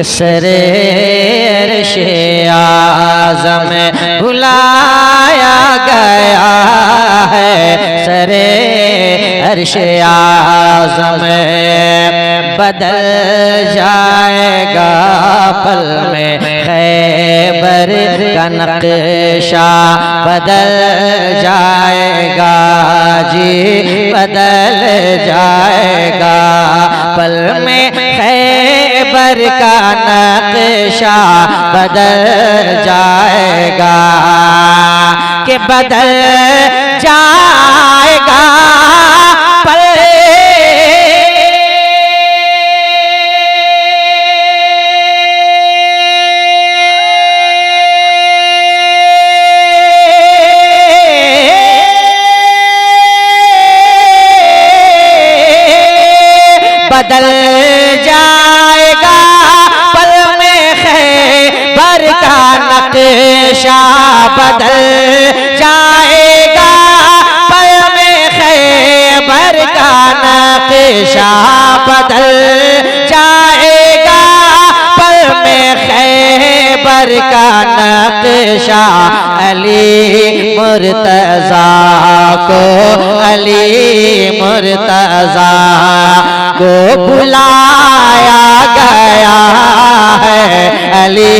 किसरे अर्श आज़म बुलाया गया है, सरे अर्श आज़म बदल जाएगा पल में खैबर का नक्शा, बदल जाएगा जी, बदल जाएगा पल में खैबर का नक्शा, बदल जाएगा कि बदल जाएगा पल बदल जाएगा पल में खैबर का नक्शा, बदल जाएगा पल में खैबर का नक्शा, बदल जाएगा पल में खैबर का नक्शा। अली मुर्तज़ा को, अली मुर्तज़ा को बुलाया गया है, अली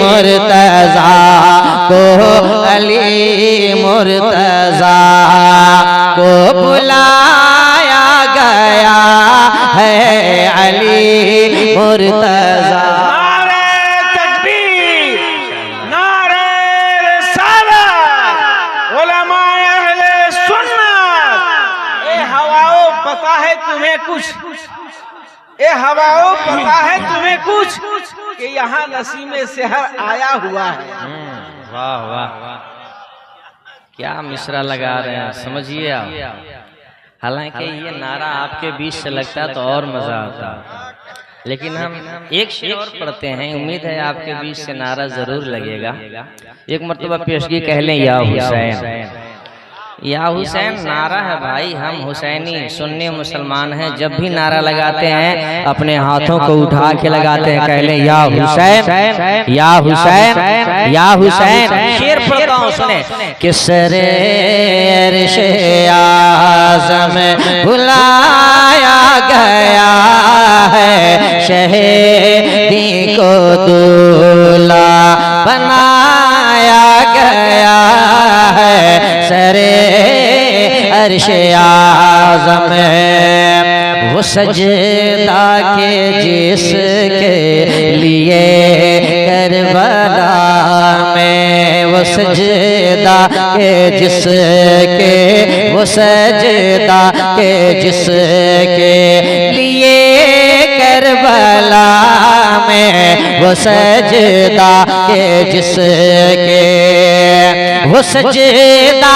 मुर्तज़ा को, अली मुर्तज़ा को बुलाया गया है, अली मुर्तज़ा। कुछ ए हवाओं पता है तुम्हें कुछ कि यहाँ नसीमे शहर आया हुआ है। वाह वाह, क्या मिसरा लगा रहे हैं, समझिए आप। हालांकि ये नारा आपके बीच से लगता तो और मजा आता, लेकिन हम एक शेर और पढ़ते हैं, उम्मीद है आपके बीच से नारा जरूर लगेगा। एक मर्तबा पेशगी कह लें, या हुसैन, या हुसैन नारा है भाई, हम हुसैनी सुन्नी मुसलमान हैं। जब भी नारा लगाते हैं अपने हाथों को उठा के लगाते हैं, कह लें या हुसैन, या हुसैन, या हुसैन। शेर पढ़ता हूँ सुने। किसरे अर्श आज़म बुलाया गया है, शहीदी को दूल्हा बनाया गया है, सरे अर्श आज़म वो सजदा के जिसके लिए करबला में, वो सजदा के जिसके, वो सजदा के जिसके लिए करबला में, वो सजदा के जिसके, वो सजदा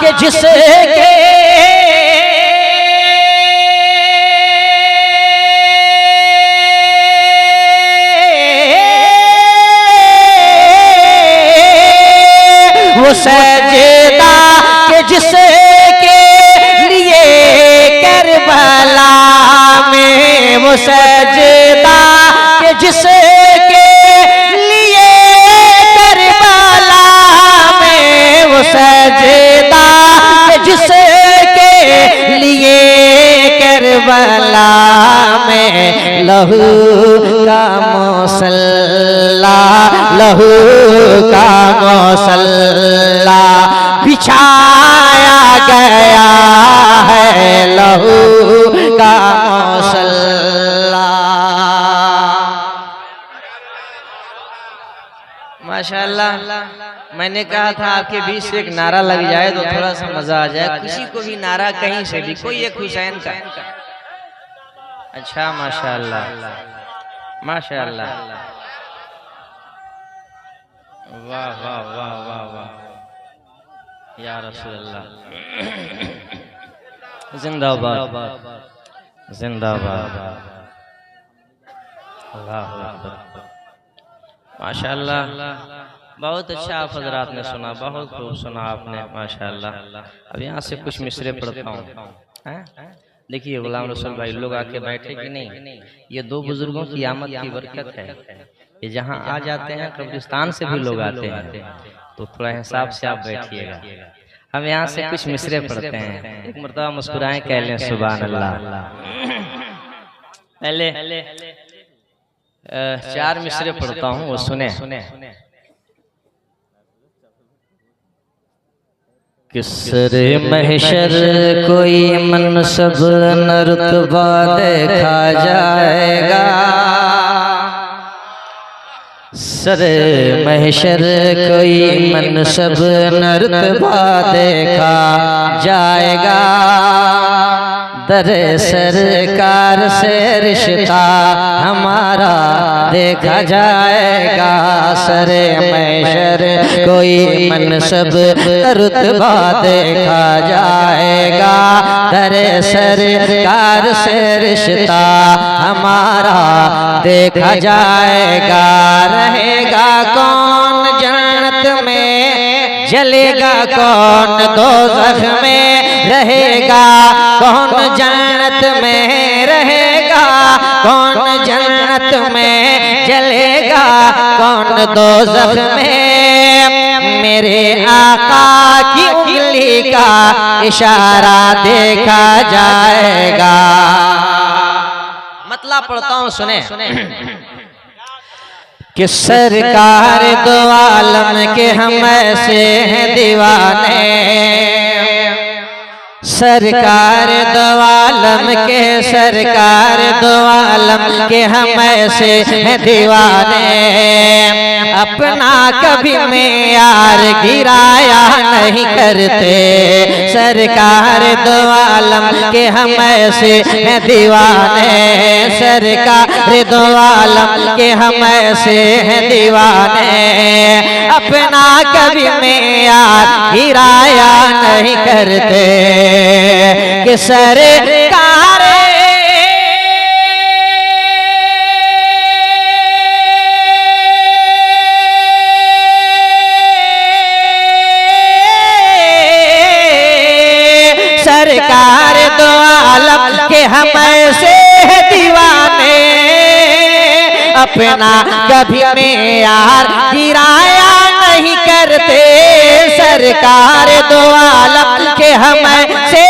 के जिसके वो सजदा के जिसके लिए करबला में, वो सजदा के जिसके लिए करबला में, वो सजदा के जिसके लिए करबला में, लहू का मुसल्ला, लहू का मुसल्ला बिछाया गया है, लहू का मुसल्ला। माशाअल्लाह, मैंने कहा था आपके बीच से एक नारा लग जाए तो थोड़ा सा मजा आ जाए। किसी को भी नारा कहीं से भी, कोई एक हुसैन का। अच्छा, माशाअल्लाह माशाअल्लाह, वाह वाह वाह वाह वाह, या रसूलल्लाह, जिंदाबाद जिंदाबाद, अल्लाह अकबर, माशाअल्लाह। बहुत अच्छा आप हजरात ने सुना, बहुत खूब सुना आपने, माशाअल्लाह। अब यहाँ से कुछ मिसरे पढ़ता हूँ। देखिए गुलाम रसूल भाई लोग आके बैठे कि नहीं, ये दो बुजुर्गों की आमद की बरकत है। ये जहाँ आ जाते हैं कब्रिस्तान से भी लोग आते हैं, तो थोड़ा हिसाब से आप बैठिएगा। हम यहाँ से कुछ मिसरे पढ़ते हैं, एक मरतबा मुस्कुराएं कह लें सुभान अल्लाह। पहले 4 मिसरे पढ़ता हूँ, वो सुने। किसरे महशर कोई मनसब न रुतबा देखा जाएगा, सरे महशर कोई मनसब न रुतबा देखा जाएगा, दरे सरकार से रिश्ता हमारा देखा जाएगा, सरे महशर कोई मनसब रुतबा देखा जाएगा, दरे सरकार से रिश्ता हमारा देखा जाएगा। रहेगा कौन जन्नत में, जलेगा कौन दोज़ख में, रहेगा कौन जन्नत में, रहेगा कौन जन्नत में, जलेगा कौन दोज़ख में, मेरे आका की उंगली का इशारा देखा जाएगा। मतलब पढ़ता हूँ सुने। कि सरकार दो आलम के हम ऐसे हैं दीवाने, सरकार दो आलम के, सरकार दो आलम के हम ऐसे हैं दीवाने, अपना कभी मेयार गिराया नहीं करते, सरकार दो आलम के हम ऐसे हैं दीवाने, सरकार दो आलम के हम ऐसे हैं दीवाने, अपना कभी मेयार गिराया नहीं करते, कि सरकार सरकार दो आलम के हम ऐसे दीवाने, अपना कभी मेयार गिराया नहीं करते, सरकार दो आलम के हम ऐसे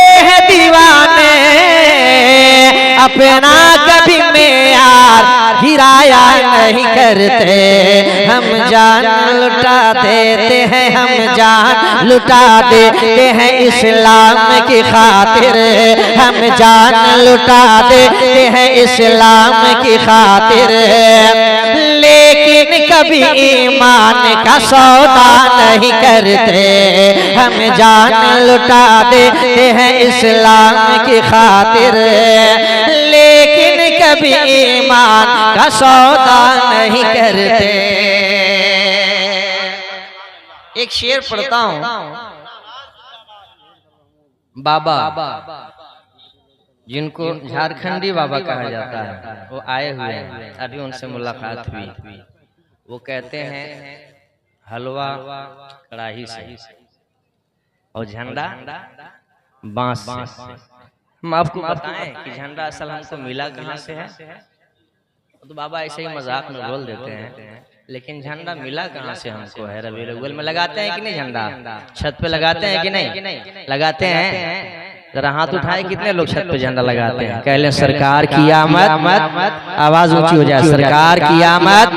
दीवाने, अपना कभी मेयार गिराया नहीं करते, हम जान लुटा देते हैं, हम जान लुटा देते हैं इस्लाम की खातिर, हम जान लुटा देते हैं इस्लाम की खातिर, लेकिन कभी ईमान का सौदा नहीं करते, हम जान लुटा देते हैं इस्लाम की खातिर, लेकिन कभी ईमान का सौदा नहीं करते। एक शेर पढ़ता हूँ। बाबा जिनको झारखंडी बाबा कहा जाता है, वो आए हुए हैं, अभी उनसे मुलाकात हुई। वो कहते हैं हलवा कढ़ाई से और झंडा बांस से। हम आपको बताएं कि झंडा असल हमको मिला कहाँ से है, तो बाबा ऐसे ही मजाक में बोल देते हैं, लेकिन झंडा मिला कहाँ से हमको है। रबीउल अव्वल में लगाते हैं कि नहीं झंडा, छत पे लगाते हैं कि नहीं लगाते हैं, जरा हाथ उठाए कितने लोग छत पे झंडा लगाते हैं। कह लें सरकार की आमद, आवाज ऊंची हो जाए, सरकार की आमद।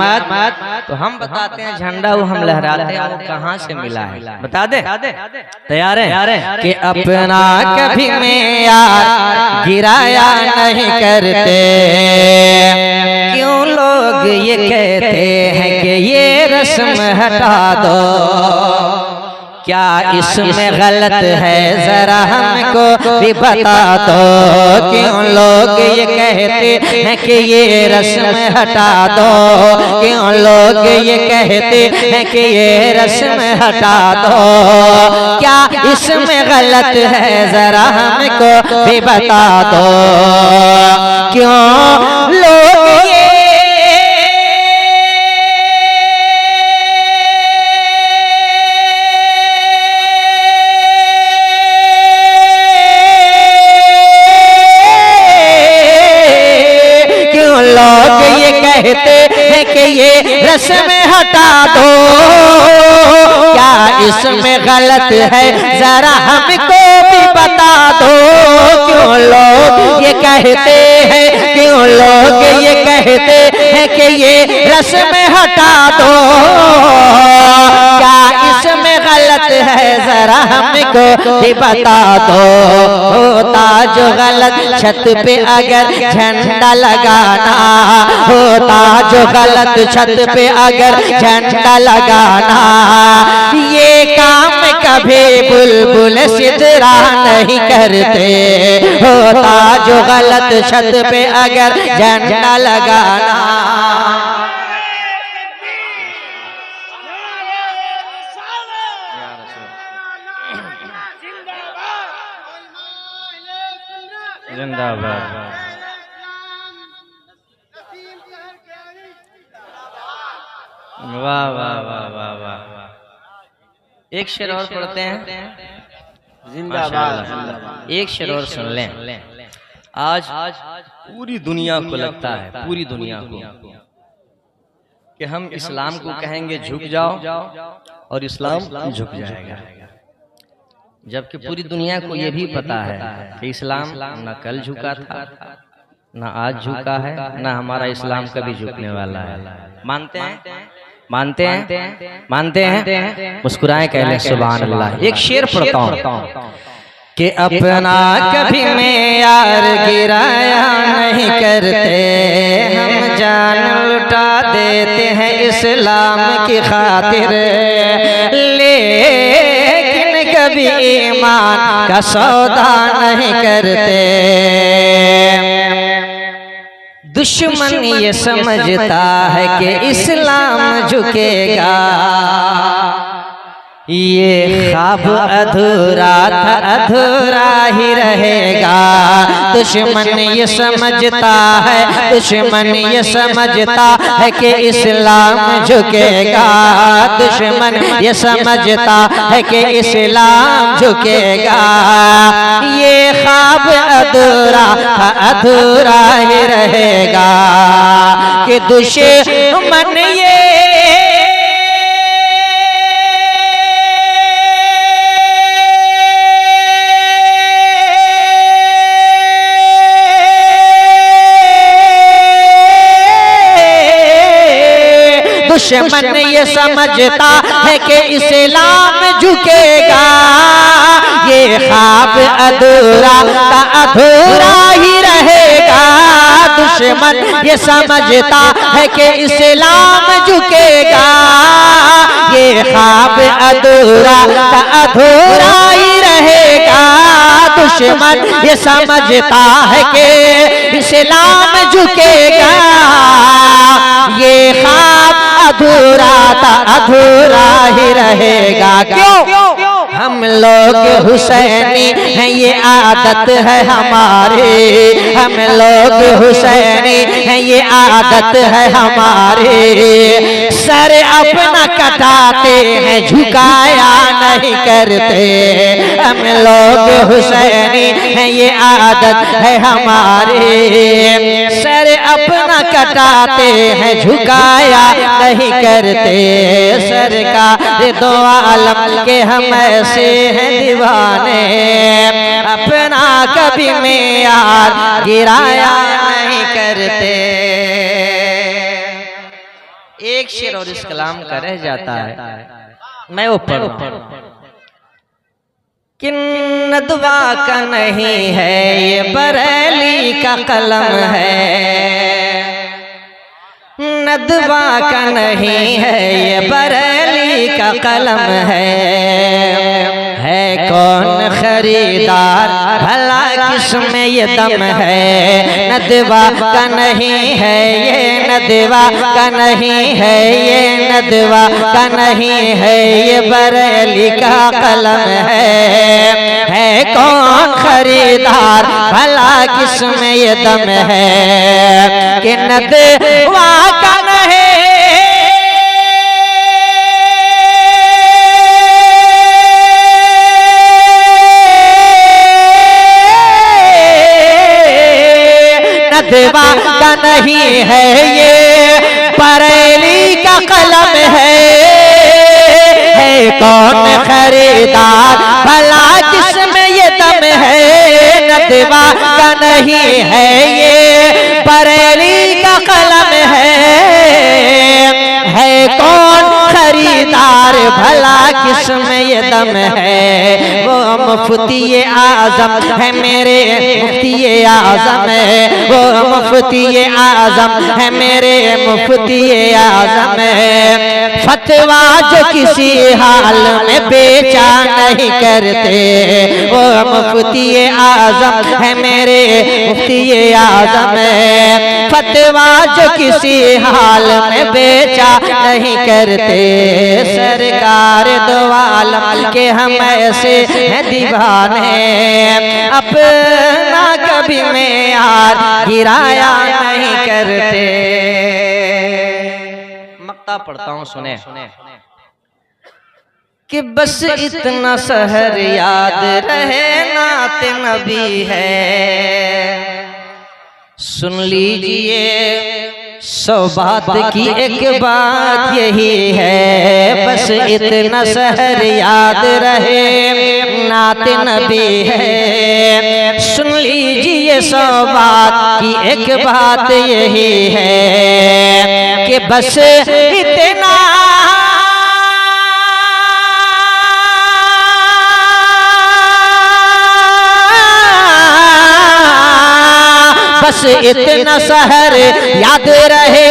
तो हम बताते हैं झंडा वो हम लहराते हैं, वो कहाँ से मिला है बता दे। तैयार है कि अपना कभी मेयार गिराया नहीं करते, क्यों लोग ये कहते हैं कि ये रस्म हटा दो, क्या इसमें गलत है जरा हमको भी बता दो, क्यों लोग ये कहते हैं कि ये रस्म हटा दो, क्यों लोग ये कहते हैं कि ये रस्म हटा दो, क्या इसमें गलत है जरा हमको भी बता दो, क्यों लोग ये कहते हैं कि ये रस्म हटा दो, क्या इसमें गलत है जरा हमको भी बता दो। क्यों लोग ये कहते हैं, क्यों लोग ये कहते हैं कि ये रस्म हटा दो, क्या इसमें गलत है जरा हमको भी बता दो। होता जो गलत छत पे अगर झंडा लगाना, होता जो गलत छत पे अगर झंडा लगाना, ये काम कभी बुलबुल सितरा नहीं करते। होता जो गलत छत पे अगर झंडा लगाना। जिंदाबाद। वाह वाह वाह वाह वाह। एक शेर और पढ़ते हैं। जिंदाबाद। एक शेर और सुन लें। आज पूरी दुनिया को लगता है, पूरी दुनिया को, कि हम इस्लाम को कहेंगे झुक जाओ और इस्लाम झुक जाएगा, जबकि पूरी दुनिया को यह भी पता है कि इस्लाम न कल झुका था, न आज झुका है, न हमारा इस्लाम कभी झुकने वाला है। मानते हैं, मानते हैं, मानते हैं। मुस्कुराए कह लें सुभान अल्लाह। एक शेर पढ़ता हूँ कि अपना कभी में यार गिराया नहीं करते, हम जान लुटा देते हैं इस्लाम की खातिर, लेकिन कभी ईमान का सौदा नहीं करते। दुश्मन ये समझता है कि इस्लाम झुकेगा, ये ख्वाब अधूरा था, अधूरा ही रहेगा। दुश्मन ये समझता है, दुश्मन ये समझता है कि इस्लाम झुकेगा, दुश्मन ये समझता है कि इस्लाम झुकेगा, ये ख्वाब अधूरा था, अधूरा ही रहेगा। कि दुश्मन ये दुश्मन ये समझता है कि इस्लाम झुकेगा, ये ख्वाब अधूरा का अधूरा ही रहेगा। दुश्मन ये समझता है कि इस्लाम झुकेगा, ये ख्वाब अधूरा का अधूरा ही रहेगा। दुश्मन ये समझता है कि इस्लाम झुकेगा, ये ख्वाब अधूरा था, अधूरा ही रहेगा। क्यों? हम लोग हुसैनी हैं, ये आदत है हमारी, हम लोग हुसैनी हैं, ये आदत है हमारी। सर अपना कटाते हैं, झुकाया नहीं करते, हम लोग हुसैनी हैं, ये आदत है हमारी। सर अपना कटाते हैं, झुकाया नहीं करते। सरकार दो आलम के हम ऐसे हैं दीवाने, अपना कभी में यार गिराया नहीं करते। एक शेर और इस कलाम का रह जाता है, मैं वो पढ़ूं। कि नदवा का नहीं है, ये बरेली का कलम है, नदवा का नहीं है, ये बरेली का कलम है कौन खरीदार भला किसमें ये दम है। नदवा का नहीं है, ये नदवा का नहीं है, ये नदवा का नहीं है, ये बरेली का कलम है कौन खरीदार भला किसमें ये दम है। कि नदवा का नहीं नदवा का नहीं है, ये नहीं है, ये बरेली का कलम है कौन खरीदार भला किसमें ये दम है। वो मुफ्ती आजम है मेरे मुफ्ती आजम है, वो मुफ्ती आजम है मेरे मुफ्ती आजम है। फतवा जो किसी हाल में बेचा नहीं करते, वो मुफ्ती आजम है मेरे मुफ्ती आजम है। फतवा जो किसी हाल में बेचा नहीं करते, सरकार दो आलम के हम ऐसे हैं दीवाने, अपना कभी में यार गिराया नहीं करते। मक्ता पढ़ता हूँ, सुने कि बस इतना सहर याद रहे नात नबी है। सुन लीजिए 100 बात की एक बात यही है, बस इतना सहर याद रहे नात नबी है। सुन लीजिए 100 बात की एक बात यही है कि बस इतना बस इतना सहर याद रहे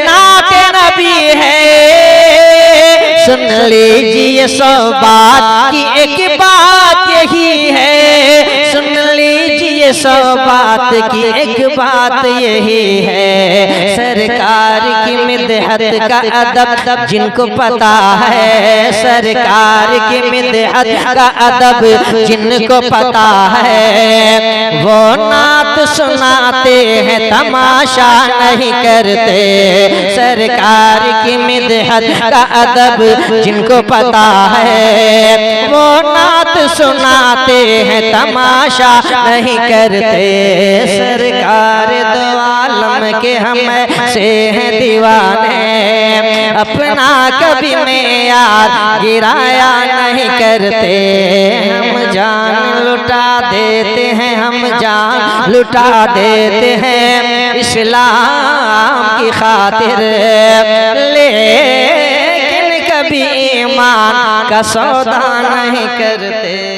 नात नबी है। सुन लीजिए 100 बात की एक बात यही है, सुन लीजिए 100 बात की एक बात यही है। सरकार की मिदहत का अदब जिनको पता है, सरकार की मिदहत का अदब जिनको पता है, वो नात सुनाते हैं तमाशा नहीं करते। सरकार की मिदहत का अदब जिनको पता है, वो नात सुनाते हैं तमाशा नहीं करते। सरकार दो आलम के हम से हैं दीवाने, अपना कभी में यार गिराया नहीं करते। हम जान लुटा देते हैं, हम जान लुटा देते हैं इस्लाम की खातिर, लेकिन कभी ईमान का सौदा नहीं करते।